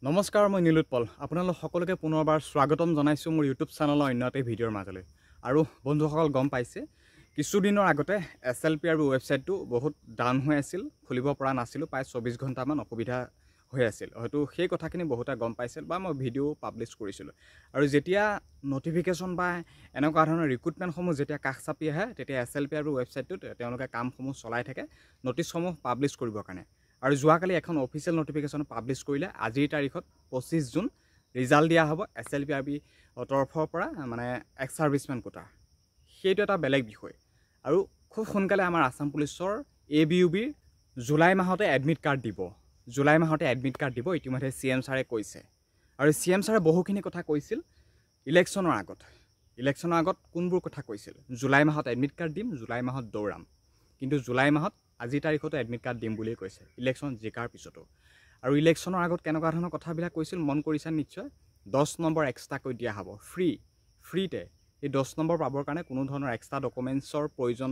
নমস্কাৰ, মই নীলোৎপল। আপোনালোক সকলোকে পুনৰবাৰ স্বাগতম জনাইছোঁ মোৰ ইউটিউব চেনেলৰ অন্য এটা ভিডিঅ'ৰ মাজলৈ। আৰু বন্ধুসকল গম পাইছে, কিছুদিনৰ আগতে SLPRB ৱেবছাইটটো বহুত ডাউন হৈ আছিল, খুলিব পৰা নাছিলোঁ, প্ৰায় 24 ঘণ্টামান অসুবিধা হৈ আছিল। হয়তো সেই কথাখিনি বহুতে গম পাইছিল বা মই ভিডিঅ' পাব্লিছ কৰিছিলোঁ। আৰু যেতিয়া নটিফিকেশ্যন বা এনেকুৱা ধৰণৰ ৰিক্ৰুটমেণ্টসমূহ যেতিয়া কাষ চাপি আহে, তেতিয়া SLPRB ৱেবছাইটটোত তেওঁলোকে কামসমূহ চলাই থাকে নটিছসমূহ পাব্লিছ কৰিবৰ কাৰণে। আৰু যোৱাকালি এখন অফিচিয়েল নটিফিকেশ্যন পাব্লিছ কৰিলে। আজিৰ তাৰিখত 25 জুন ৰিজাল্ট দিয়া হ'ব SLPRB তৰফৰ পৰা, মানে এক্স ছাৰ্ভিচমেন কোটা। সেইটো এটা বেলেগ বিষয়। আৰু খুব সোনকালে আমাৰ আছাম পুলিচৰ ABUBৰ জুলাই মাহতে এডমিট কাৰ্ড দিব। জুলাই মাহতে এডমিট কাৰ্ড দিব ইতিমধ্যে CM ছাৰে কৈছে। আৰু CM ছাৰে বহুখিনি কথা কৈছিল ইলেকশ্যনৰ আগত কোনবোৰ কথা কৈছিল? জুলাই মাহত এডমিট কাৰ্ড দিম, জুলাই মাহত দৌৰাম। কিন্তু জুলাই মাহত আজিৰ তাৰিখতো এডমিট কাৰ্ড দিম বুলিয়ে কৈছে, ইলেকশ্যন জিকাৰ পিছতো। আৰু ইলেকশ্যনৰ আগত কেনেকুৱা ধৰণৰ কথাবিলাক কৈছিল মন কৰিছে নিশ্চয়। 10 নম্বৰ এক্সট্ৰাকৈ দিয়া হ'ব, ফ্ৰীতে। এই 10 নম্বৰ পাবৰ কাৰণে কোনো ধৰণৰ এক্সট্ৰা ডকুমেণ্টছৰ প্ৰয়োজন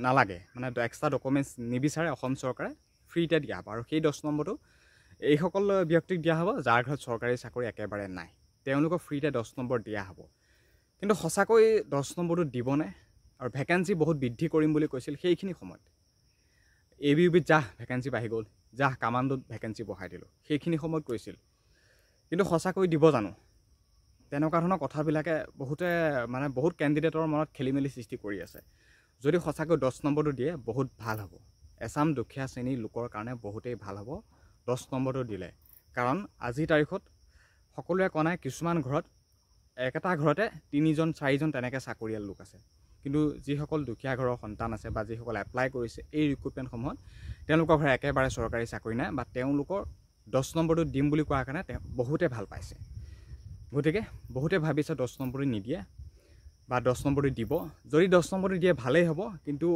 নালাগে, মানে এক্সট্ৰা ডকুমেণ্টছ নিবিচাৰে অসম চৰকাৰে, ফ্ৰীতে দিয়া হ'ব। আৰু সেই 10 নম্বৰটো এইসকল ব্যক্তিক দিয়া হ'ব যাৰ ঘৰত চৰকাৰী চাকৰি একেবাৰে নাই, তেওঁলোকক ফ্ৰীতে 10 নম্বৰ দিয়া হ'ব। কিন্তু সঁচাকৈ 10 নম্বৰটো দিবনে? আৰু ভেকেঞ্চি বহুত বৃদ্ধি কৰিম বুলি কৈছিল সেইখিনি সময়ত। ABUBত ভেকেঞ্চি বাঢ়ি গ'ল, কামাণ্ডোত ভেকেঞ্চি বঢ়াই দিলোঁ, সেইখিনি সময়ত কৈছিল। কিন্তু সঁচাকৈ দিব জানো? তেনেকুৱা ধৰণৰ কথাবিলাকে বহুত কেণ্ডিডেটৰ মনত খেলি মেলি সৃষ্টি কৰি আছে। যদি সঁচাকৈ 10 নম্বৰটো দিয়ে বহুত ভাল হ'ব। এছাম দুখীয়া শ্ৰেণীৰ লোকৰ কাৰণে বহুতেই ভাল হ'ব 10 নম্বৰটো দিলে। কাৰণ আজিৰ তাৰিখত সকলোৱে কোৱা নাই, কিছুমান ঘৰত একেটা ঘৰতে 3জন 4জন তেনেকৈ চাকৰিয়াল লোক আছে। কিন্তু যিসকল দুখীয়া ঘৰৰ সন্তান আছে বা যিসকল এপ্লাই কৰিছে এই ৰিক্ৰুটমেণ্টসমূহত, তেওঁলোকৰ ঘৰত একেবাৰে চৰকাৰী চাকৰি নাই, বা তেওঁলোকৰ 10 নম্বৰটো দিম বুলি কোৱাৰ কাৰণে বহুতে ভাল পাইছে। গতিকে বহুতে ভাবিছে 10 নম্বৰটো নিদিয়ে বা 10 নম্বৰটো দিব। যদি 10 নম্বৰটো দিয়ে ভালেই হ'ব, কিন্তু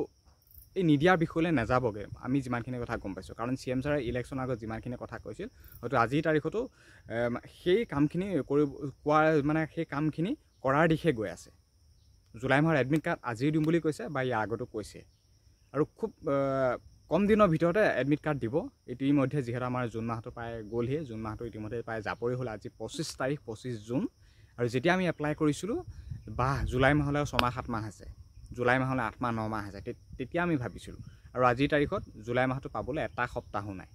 এই নিদিয়াৰ বিষয়লৈ নাযাবগৈ আমি যিমানখিনি কথা গম পাইছোঁ। কাৰণ CM ছাৰে ইলেকশ্যনৰ আগত যিমানখিনি কথা কৈছিল, হয়তো আজিৰ তাৰিখতো সেই কামখিনি সেই কামখিনি কৰাৰ দিশে গৈ আছে। জুলাই মাহৰ এডমিট কাৰ্ড আজিও দিম বুলি কৈছে বা ইয়াৰ আগতো কৈছে। আৰু খুব কম দিনৰ ভিতৰতে এডমিট কাৰ্ড দিব ইতিমধ্যে। যিহেতু আমাৰ জুন মাহটো প্ৰায় গ'লহি, জুন মাহটো ইতিমধ্যে প্ৰায় জাপৰি হ'ল। আজি 25 তাৰিখ, 25 জুন। আৰু যেতিয়া আমি এপ্লাই কৰিছিলোঁ জুলাই মাহলৈ 6-7 মাহ আছে, জুলাই মাহলৈ 8-9 মাহ আছে, তেতিয়া আমি ভাবিছিলোঁ। আৰু আজিৰ তাৰিখত জুলাই মাহটো পাবলৈ এটা সপ্তাহো নাই।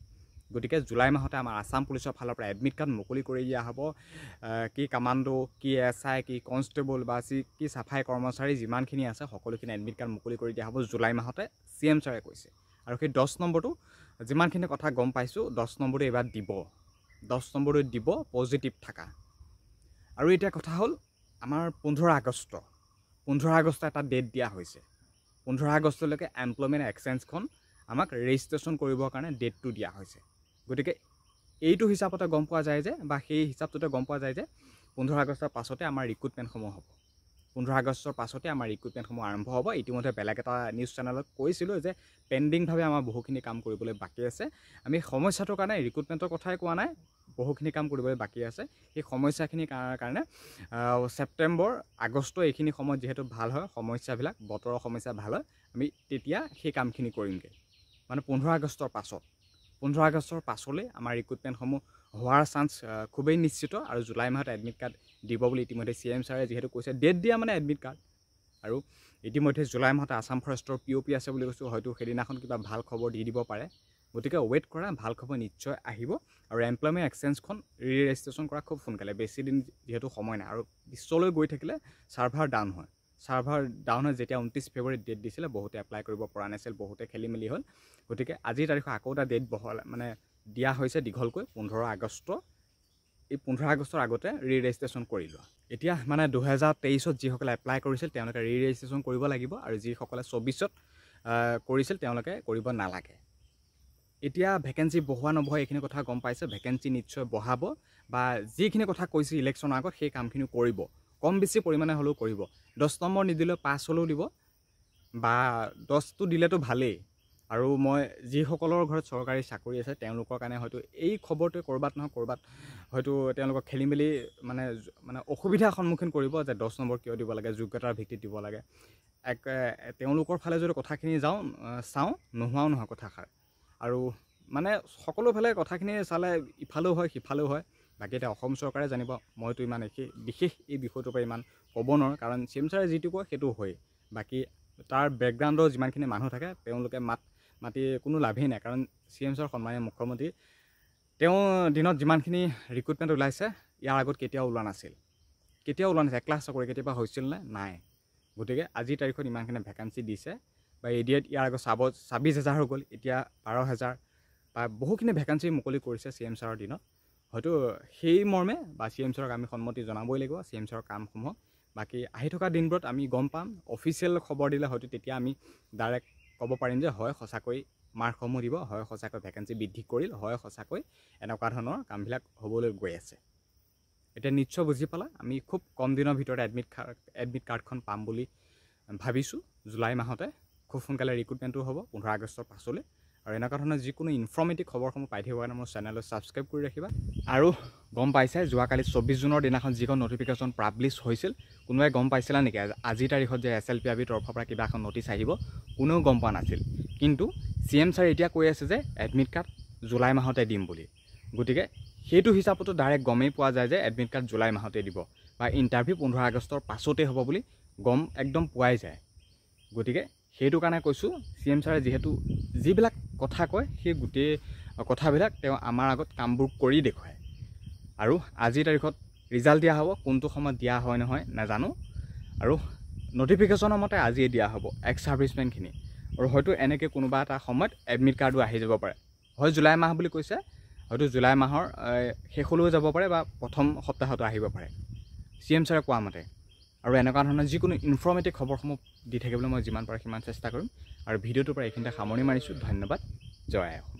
গতিকে জুলাই মাহতে আমাৰ আছাম পুলিচৰ ফালৰ পৰা এডমিট কাৰ্ড মুকলি কৰি দিয়া হ'ব। কি কামাণ্ডো, কি SI, কি কনষ্টেবল বা কি চাফাই কৰ্মচাৰী যিমানখিনি আছে সকলোখিনি এডমিট কাৰ্ড মুকলি কৰি দিয়া হ'ব জুলাই মাহতে, CM ছাৰে কৈছে। আৰু সেই 10 নম্বৰটো যিমানখিনি কথা গম পাইছোঁ, 10 নম্বৰটো এইবাৰ দিব। 10 নম্বৰটো দিব পজিটিভ থকা। আৰু এতিয়া কথা হ'ল আমাৰ 15 আগষ্ট এটা ডেট দিয়া হৈছে। 15 আগষ্টলৈকে এমপ্লয়মেণ্ট এক্সচেঞ্জখন আমাক ৰেজিষ্ট্ৰেশ্যন কৰিবৰ কাৰণে ডেটটো দিয়া হৈছে। গতিকে এইটো হিচাপতে গম পোৱা যায় যে, বা সেই হিচাপটোতে গম পোৱা যায় যে 15 আগষ্টৰ পাছতে আমাৰ ৰিক্ৰুটমেণ্টসমূহ হ'ব। 15 আগষ্টৰ পাছতে আমাৰ ৰিক্ৰুটমেণ্টসমূহ আৰম্ভ হ'ব। ইতিমধ্যে বেলেগ এটা নিউজ চেনেলত কৈছিলোঁ যে পেণ্ডিংভাৱে আমাৰ বহুখিনি কাম কৰিবলৈ বাকী আছে। আমি সমস্যাটোৰ কাৰণে ৰিক্ৰুটমেণ্টৰ কথাই কোৱা নাই, বহুখিনি কাম কৰিবলৈ বাকী আছে। সেই সমস্যাখিনিৰ কাৰণে ছেপ্টেম্বৰ, আগষ্ট এইখিনি সময়ত যিহেতু ভাল হয় সমস্যাবিলাক, বতৰৰ সমস্যা ভাল হয়, আমি তেতিয়া সেই কামখিনি কৰিমগৈ। মানে 15 আগষ্টৰ পাছত, 15 আগষ্টৰ পাছলৈ আমাৰ ৰিক্ৰুটমেণ্টসমূহ হোৱাৰ চান্স খুবেই নিশ্চিত। আৰু জুলাই মাহত এডমিট কাৰ্ড দিব বুলি ইতিমধ্যে CM ছাৰে যিহেতু কৈছে, ডেট দিয়া মানে এডমিট কাৰ্ড। আৰু ইতিমধ্যে জুলাই মাহতে আছাম ফৰেষ্টৰ POP আছে বুলি কৈছোঁ, হয়তো সেইদিনাখন কিবা ভাল খবৰ দি দিব পাৰে। গতিকে ৱেইট কৰা, ভাল খবৰ নিশ্চয় আহিব। আৰু এমপ্লয়মেণ্ট এক্সচেঞ্জখন ৰেজিষ্ট্ৰেশ্যন কৰা খুব সোনকালে, বেছি দিন যিহেতু সময় নাই। আৰু পিছলৈ গৈ থাকিলে ছাৰ্ভাৰ ডাউন হয়। যেতিয়া 29 ফেব্ৰুৱাৰীত ডেট দিছিলে, বহুতে এপ্লাই কৰিব পৰা নাছিল, বহুতে খেলি মেলি হ'ল। গতিকে আজিৰ তাৰিখত আকৌ এটা ডেট দিয়া হৈছে দীঘলকৈ, 15 আগষ্ট। এই 15 আগষ্টৰ আগতে ৰেজিষ্ট্ৰেশ্যন কৰি লোৱা। এতিয়া 2023ত যিসকলে এপ্লাই কৰিছিল তেওঁলোকে ৰেজিষ্ট্ৰেশ্যন কৰিব লাগিব, আৰু যিসকলে 24ত কৰিছিল তেওঁলোকে কৰিব নালাগে। এতিয়া ভেকেঞ্চি বঢ়োৱা নবঢ়োৱা এইখিনি কথা গম পাইছে। ভেকেঞ্চি নিশ্চয় বঢ়াব, বা যিখিনি কথা কৈছে ইলেকশ্যনৰ আগত সেই কামখিনি কৰিব, কম বেছি পৰিমাণে হ'লেও কৰিব। 10 নম্বৰ নিদিলেও 5 হ'লেও দিব, বা 10টো দিলেতো ভালেই। আৰু মই যিসকলৰ ঘৰত চৰকাৰী চাকৰি আছে তেওঁলোকৰ কাৰণে হয়তো এই খবৰটোৱে ক'ৰবাত নহয় ক'ৰবাত হয়তো তেওঁলোকক খেলি মেলি অসুবিধাৰ সন্মুখীন কৰিব যে 10 নম্বৰ কিয় দিব লাগে, যোগ্যতাৰ ভিত্তিত দিব লাগে। তেওঁলোকৰ ফালে যদি কথাখিনি চাওঁ, নোহোৱাও নহয় কথাষাৰ। আৰু মানে সকলোফালে কথাখিনি চালে ইফালেও হয় সিফালেও হয়। বাকী এতিয়া অসম চৰকাৰে জানিব, মইতো ইমান বিশেষ এই বিষয়টোৰ পৰা ইমান ক'ব নোৱাৰোঁ, কাৰণ চি এম ছাৰে যিটো কয় সেইটো হয়। বাকী তাৰ বেকগ্ৰাউণ্ডৰ যিমানখিনি মানুহ থাকে তেওঁলোকে মাতি কোনো লাভেই নাই, কাৰণ চি এম ছাৰ সন্মানীয় মুখ্যমন্ত্ৰী, তেওঁ দিনত যিমানখিনি ৰিক্ৰুটমেণ্ট ওলাইছে ইয়াৰ আগত কেতিয়াও ওলোৱা নাছিল। 1 লাখ চাকৰি কেতিয়াবা হৈছিল নে? নাই। গতিকে আজিৰ তাৰিখত ইমানখিনি ভেকেঞ্চি দিছে বা এডিএত ইয়াৰ আগত 26,000 হৈ গ'ল, এতিয়া 12,000 বা বহুখিনি ভেকেঞ্চি মুকলি কৰিছে চি এম ছাৰৰ দিনত। হয়তো সেই মৰ্মে বা চি এম ছাৰক আমি সন্মতি জনাবই লাগিব চি এম ছাৰৰ কামসমূহ। বাকী আহি থকা দিনবোৰত আমি গম পাম, অফিচিয়েল খবৰ দিলে হয়তো তেতিয়া আমি ডাইৰেক্ট ক'ব পাৰিম যে হয় সঁচাকৈ মাৰ্কসমূহ দিব, হয় সঁচাকৈ ভেকেঞ্চি বৃদ্ধি কৰিল, হয় সঁচাকৈ এনেকুৱা ধৰণৰ কামবিলাক হ'বলৈ গৈ আছে। এতিয়া নিশ্চয় বুজি পালা, আমি খুব কম দিনৰ ভিতৰতে এডমিট কাৰ্ডখন পাম বুলি ভাবিছোঁ। জুলাই মাহতে খুব সোনকালে ৰিক্ৰুটমেণ্টো হ'ব 15 আগষ্টৰ পাছলৈ। আৰু এনেকুৱা ধৰণৰ যিকোনো ইনফৰ্মেটিভ খবৰসমূহ পাই থাকিবৰ কাৰণে মোৰ চেনেলটো ছাবস্ক্ৰাইব কৰি ৰাখিবা। আৰু গম পাইছে যোৱাকালি 24 জুনৰ দিনাখন যিখন নটিফিকেশ্যন পাব্লিছ হৈছিল, কোনোবাই গম পাইছিলা নেকি আজিৰ তাৰিখত যে SLPIB তৰফৰ পৰা কিবা এখন নটিচ আহিব? কোনেও গম পোৱা নাছিল। কিন্তু চি এম ছাৰে এতিয়া কৈ আছে যে এডমিট কাৰ্ড জুলাই মাহতে দিম বুলি। গতিকে সেইটো হিচাপতো ডাইৰেক্ট গমেই পোৱা যায় যে এডমিট কাৰ্ড জুলাই মাহতে দিব বা ইণ্টাৰভিউ 15 আগষ্টৰ পাছতেই হ'ব বুলি গম একদম পোৱাই যায়। গতিকে সেইটো কাৰণে কৈছোঁ, চি এম ছাৰে যিহেতু যিবিলাক কথা কয় সেই গোটেই কথাবিলাক তেওঁ আমাৰ আগত কামবোৰ কৰি দেখুৱায়। আৰু আজিৰ তাৰিখত ৰিজাল্ট দিয়া হ'ব, কোনটো সময়ত দিয়া হয় নহয় নাজানো। আৰু নটিফিকেশ্যনৰ মতে আজিয়ে দিয়া হ'ব এক্স ছাৰ্ভিচমেনখিনি। আৰু হয়তো এনেকৈ কোনোবা এটা সময়ত এডমিট কাৰ্ডো আহি যাব পাৰে। হয় জুলাই মাহ বুলি কৈছে, হয়তো জুলাই মাহৰ শেষলৈও যাব পাৰে বা প্ৰথম সপ্তাহতো আহিব পাৰে চি এম ছাৰে কোৱা মতে। আৰু এনেকুৱা ধৰণৰ যিকোনো ইনফৰ্মেটিভ খবৰসমূহ দি থাকিবলৈ মই যিমান পাৰোঁ সিমান চেষ্টা কৰিম। আৰু ভিডিঅ'টোৰ পৰা এইখিনিতে সামৰণি মাৰিছোঁ। ধন্যবাদ। জয় অসম।